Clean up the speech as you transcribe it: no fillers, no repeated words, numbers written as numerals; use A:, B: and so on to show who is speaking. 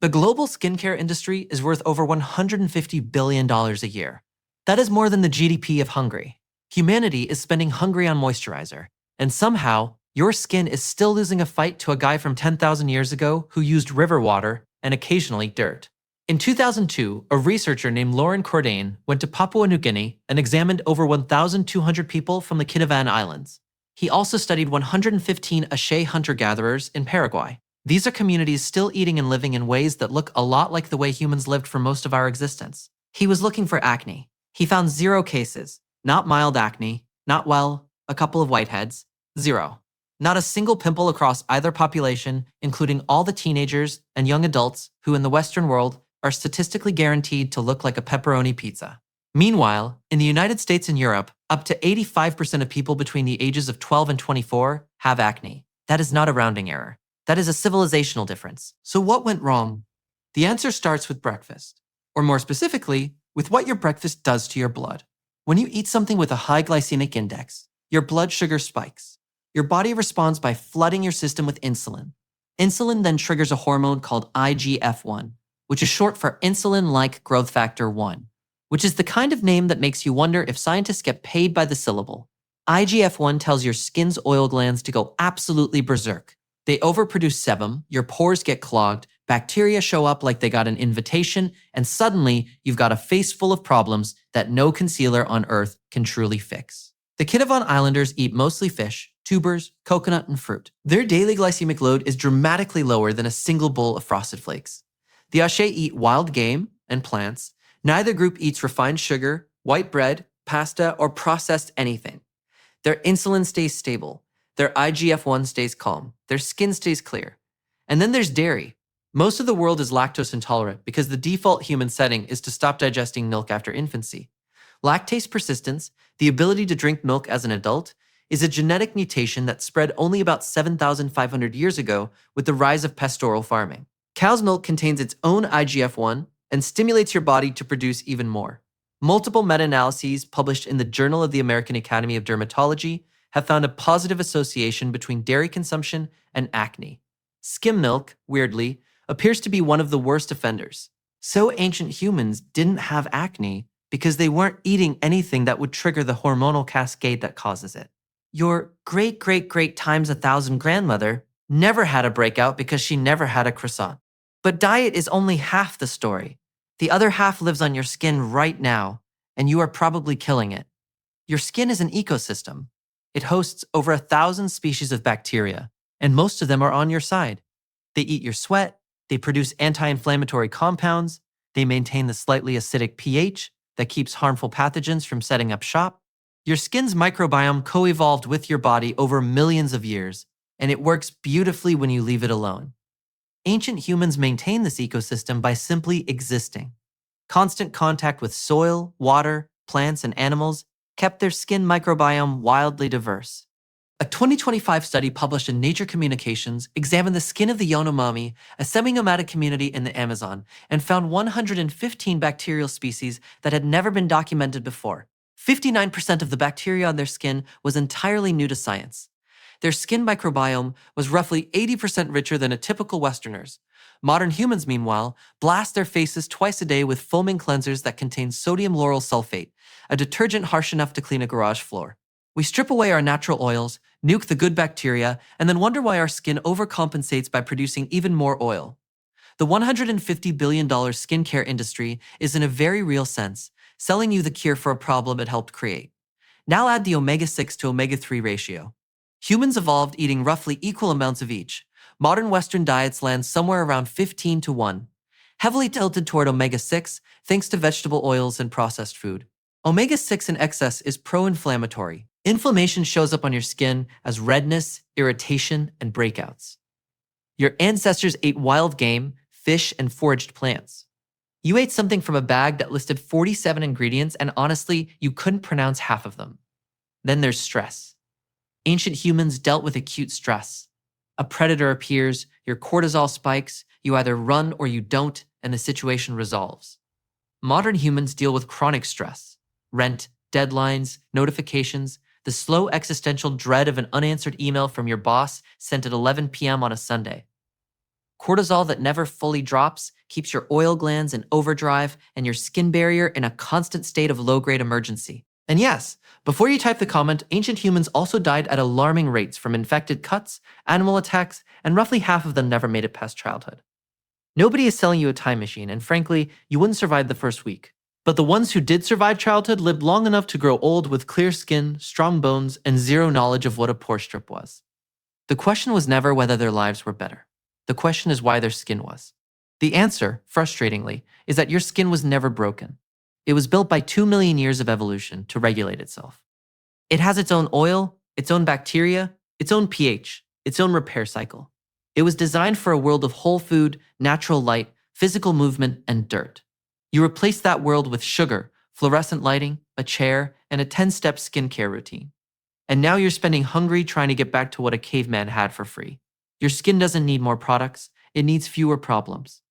A: The global skincare industry is worth over $150 billion a year. That is more than the GDP of Hungary. Humanity is spending hungry on moisturizer, and somehow, your skin is still losing a fight to a guy from 10,000 years ago who used river water and occasionally dirt. In 2002, a researcher named Lauren Cordain went to Papua New Guinea and examined over 1,200 people from the Kitavan Islands. He also studied 115 Ache hunter-gatherers in Paraguay. These are communities still eating and living in ways that look a lot like the way humans lived for most of our existence. He was looking for acne. He found 0 cases. Not mild acne, not, a couple of whiteheads. 0. Not a single pimple across either population, including all the teenagers and young adults who in the Western world are statistically guaranteed to look like a pepperoni pizza. Meanwhile, in the United States and Europe, up to 85% of people between the ages of 12 and 24 have acne. That is not a rounding error. That is a civilizational difference. So what went wrong? The answer starts with breakfast, or more specifically, with what your breakfast does to your blood. When you eat something with a high glycemic index, your blood sugar spikes. Your body responds by flooding your system with insulin. Insulin then triggers a hormone called IGF-1, which is short for insulin-like growth factor 1, which is the kind of name that makes you wonder if scientists get paid by the syllable. IGF-1 tells your skin's oil glands to go absolutely berserk. They overproduce sebum, your pores get clogged, bacteria show up like they got an invitation, and suddenly you've got a face full of problems that no concealer on Earth can truly fix. The Kitavan Islanders eat mostly fish, tubers, coconut, and fruit. Their daily glycemic load is dramatically lower than a single bowl of Frosted Flakes. The Ache eat wild game and plants. Neither group eats refined sugar, white bread, pasta, or processed anything. Their insulin stays stable. Their IGF-1 stays calm. Their skin stays clear. And then there's dairy. Most of the world is lactose intolerant because the default human setting is to stop digesting milk after infancy. Lactase persistence, the ability to drink milk as an adult, is a genetic mutation that spread only about 7,500 years ago with the rise of pastoral farming. Cow's milk contains its own IGF-1 and stimulates your body to produce even more. Multiple meta-analyses published in the Journal of the American Academy of Dermatology have found a positive association between dairy consumption and acne. Skim milk, weirdly, appears to be one of the worst offenders. So ancient humans didn't have acne because they weren't eating anything that would trigger the hormonal cascade that causes it. Your great-great-great times 1,000 grandmother never had a breakout because she never had a croissant. But diet is only half the story. The other half lives on your skin right now, and you are probably killing it. Your skin is an ecosystem. It hosts over 1,000 species of bacteria, and most of them are on your side. They eat your sweat, they produce anti-inflammatory compounds, they maintain the slightly acidic pH that keeps harmful pathogens from setting up shop. Your skin's microbiome co-evolved with your body over millions of years, and it works beautifully when you leave it alone. Ancient humans maintained this ecosystem by simply existing. Constant contact with soil, water, plants, and animals kept their skin microbiome wildly diverse. A 2025 study published in Nature Communications examined the skin of the Yanomami, a semi-nomadic community in the Amazon, and found 115 bacterial species that had never been documented before. 59% of the bacteria on their skin was entirely new to science. Their skin microbiome was roughly 80% richer than a typical Westerner's. Modern humans, meanwhile, blast their faces twice a day with foaming cleansers that contain sodium lauryl sulfate, a detergent harsh enough to clean a garage floor. We strip away our natural oils, nuke the good bacteria, and then wonder why our skin overcompensates by producing even more oil. The $150 billion skincare industry is, in a very real sense, selling you the cure for a problem it helped create. Now add the omega-6 to omega-3 ratio. Humans evolved eating roughly equal amounts of each. Modern Western diets land somewhere around 15 to 1, heavily tilted toward omega-6 thanks to vegetable oils and processed food. Omega-6 in excess is pro-inflammatory. Inflammation shows up on your skin as redness, irritation, and breakouts. Your ancestors ate wild game, fish, and foraged plants. You ate something from a bag that listed 47 ingredients, and honestly, you couldn't pronounce half of them. Then there's stress. Ancient humans dealt with acute stress. A predator appears, your cortisol spikes, you either run or you don't, and the situation resolves. Modern humans deal with chronic stress. Rent, deadlines, notifications, the slow existential dread of an unanswered email from your boss sent at 11 p.m. on a Sunday. Cortisol that never fully drops keeps your oil glands in overdrive and your skin barrier in a constant state of low-grade emergency. And yes, before you type the comment, ancient humans also died at alarming rates from infected cuts, animal attacks, and roughly half of them never made it past childhood. Nobody is selling you a time machine, and frankly, you wouldn't survive the first week. But the ones who did survive childhood lived long enough to grow old with clear skin, strong bones, and zero knowledge of what a pore strip was. The question was never whether their lives were better. The question is why their skin was. The answer, frustratingly, is that your skin was never broken. It was built by 2 million years of evolution to regulate itself. It has its own oil, its own bacteria, its own pH, its own repair cycle. It was designed for a world of whole food, natural light, physical movement, and dirt. You replace that world with sugar, fluorescent lighting, a chair, and a 10-step skincare routine. And now you're spending hungry trying to get back to what a caveman had for free. Your skin doesn't need more products, it needs fewer problems.